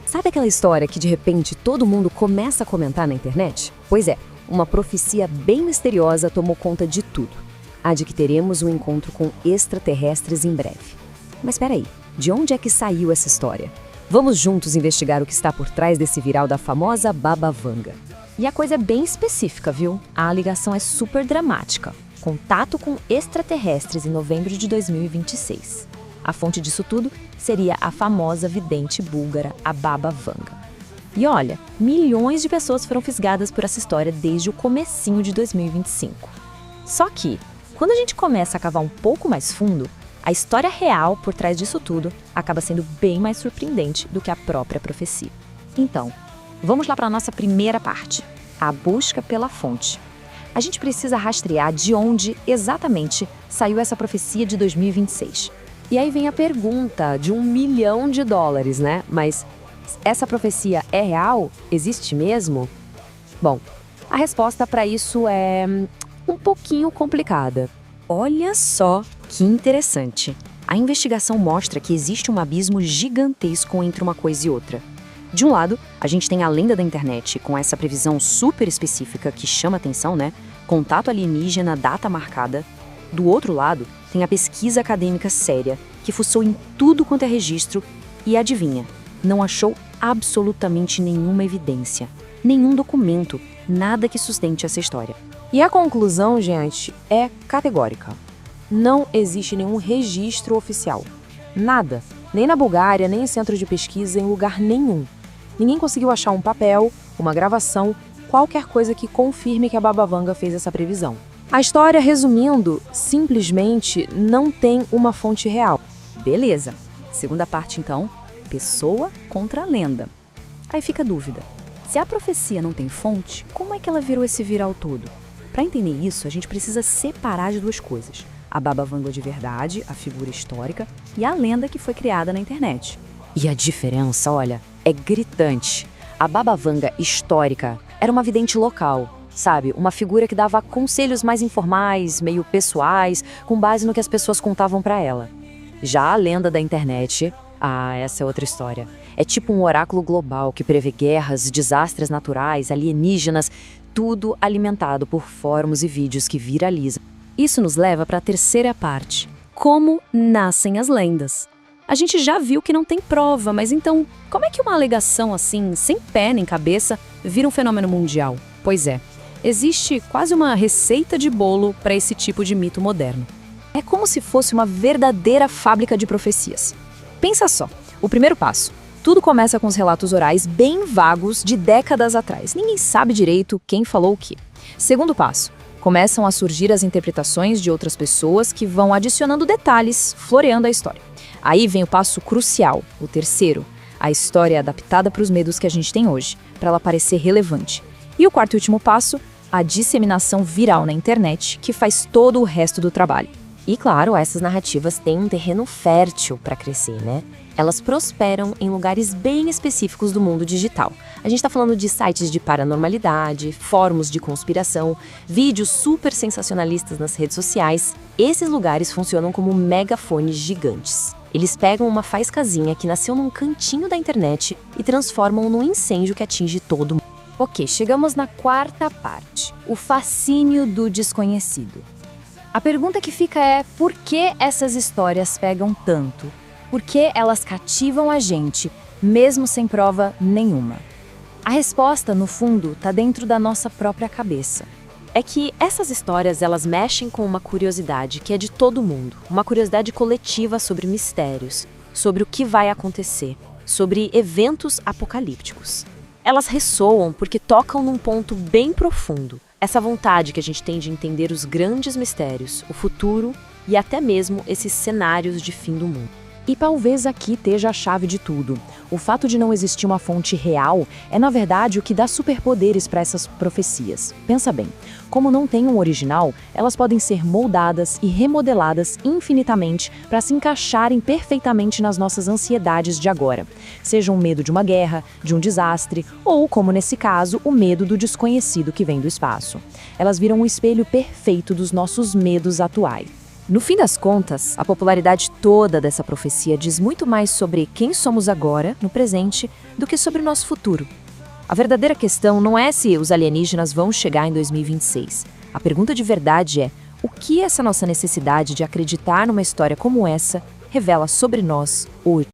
Sabe aquela história que de repente todo mundo começa a comentar na internet? Pois é, uma profecia bem misteriosa tomou conta de tudo. A de que teremos um encontro com extraterrestres em breve. Mas espera aí, de onde é que saiu essa história? Vamos juntos investigar o que está por trás desse viral da famosa Baba Vanga. E a coisa é bem específica, viu? A alegação é super dramática. Contato com extraterrestres em novembro de 2026. A fonte disso tudo seria a famosa vidente búlgara, a Baba Vanga. E olha, milhões de pessoas foram fisgadas por essa história desde o comecinho de 2025. Só que, quando a gente começa a cavar um pouco mais fundo, a história real por trás disso tudo acaba sendo bem mais surpreendente do que a própria profecia. Então, vamos lá para a nossa primeira parte, a busca pela fonte. A gente precisa rastrear de onde exatamente saiu essa profecia de 2026. E aí vem a pergunta de $1 milhão, né? Mas essa profecia é real? Existe mesmo? Bom, a resposta para isso é um pouquinho complicada. Olha só que interessante. A investigação mostra que existe um abismo gigantesco entre uma coisa e outra. De um lado, a gente tem a lenda da internet, com essa previsão super específica que chama atenção, né? Contato alienígena, data marcada. Do outro lado, tem a pesquisa acadêmica séria, que fuçou em tudo quanto é registro e adivinha, não achou absolutamente nenhuma evidência, nenhum documento, nada que sustente essa história. E a conclusão, gente, é categórica. Não existe nenhum registro oficial. Nada. Nem na Bulgária, nem em centro de pesquisa, em lugar nenhum. Ninguém conseguiu achar um papel, uma gravação, qualquer coisa que confirme que a Baba Vanga fez essa previsão. A história, resumindo, simplesmente não tem uma fonte real. Beleza. Segunda parte, então, pessoa contra lenda. Aí fica a dúvida. Se a profecia não tem fonte, como é que ela virou esse viral todo? Para entender isso, a gente precisa separar as duas coisas. A Baba Vanga de verdade, a figura histórica, e a lenda que foi criada na internet. E a diferença, olha, é gritante. A Baba Vanga histórica era uma vidente local, sabe? Uma figura que dava conselhos mais informais, meio pessoais, com base no que as pessoas contavam para ela. Já a lenda da internet, essa é outra história. É tipo um oráculo global que prevê guerras, desastres naturais, alienígenas, tudo alimentado por fóruns e vídeos que viralizam. Isso nos leva para a terceira parte. Como nascem as lendas? A gente já viu que não tem prova, mas então, como é que uma alegação assim, sem pé nem cabeça, vira um fenômeno mundial? Pois é, existe quase uma receita de bolo para esse tipo de mito moderno. É como se fosse uma verdadeira fábrica de profecias. Pensa só, o primeiro passo. Tudo começa com os relatos orais bem vagos de décadas atrás. Ninguém sabe direito quem falou o quê. Segundo passo. Começam a surgir as interpretações de outras pessoas que vão adicionando detalhes, floreando a história. Aí vem o passo crucial, o terceiro. A história adaptada para os medos que a gente tem hoje, para ela parecer relevante. E o quarto e último passo, a disseminação viral na internet, que faz todo o resto do trabalho. E claro, essas narrativas têm um terreno fértil para crescer, né? Elas prosperam em lugares bem específicos do mundo digital. A gente está falando de sites de paranormalidade, fóruns de conspiração, vídeos super sensacionalistas nas redes sociais. Esses lugares funcionam como megafones gigantes. Eles pegam uma faiscazinha que nasceu num cantinho da internet e transformam num incêndio que atinge todo mundo. Ok, chegamos na quarta parte, o fascínio do desconhecido. A pergunta que fica é, por que essas histórias pegam tanto? Por que elas cativam a gente, mesmo sem prova nenhuma? A resposta, no fundo, está dentro da nossa própria cabeça. É que essas histórias, elas mexem com uma curiosidade que é de todo mundo. Uma curiosidade coletiva sobre mistérios, sobre o que vai acontecer, sobre eventos apocalípticos. Elas ressoam porque tocam num ponto bem profundo. Essa vontade que a gente tem de entender os grandes mistérios, o futuro e até mesmo esses cenários de fim do mundo. E talvez aqui esteja a chave de tudo. O fato de não existir uma fonte real é, na verdade, o que dá superpoderes para essas profecias. Pensa bem, como não tem um original, elas podem ser moldadas e remodeladas infinitamente para se encaixarem perfeitamente nas nossas ansiedades de agora. Seja o medo de uma guerra, de um desastre, ou, como nesse caso, o medo do desconhecido que vem do espaço. Elas viram um espelho perfeito dos nossos medos atuais. No fim das contas, a popularidade toda dessa profecia diz muito mais sobre quem somos agora, no presente, do que sobre o nosso futuro. A verdadeira questão não é se os alienígenas vão chegar em 2026. A pergunta de verdade é: o que essa nossa necessidade de acreditar numa história como essa revela sobre nós hoje?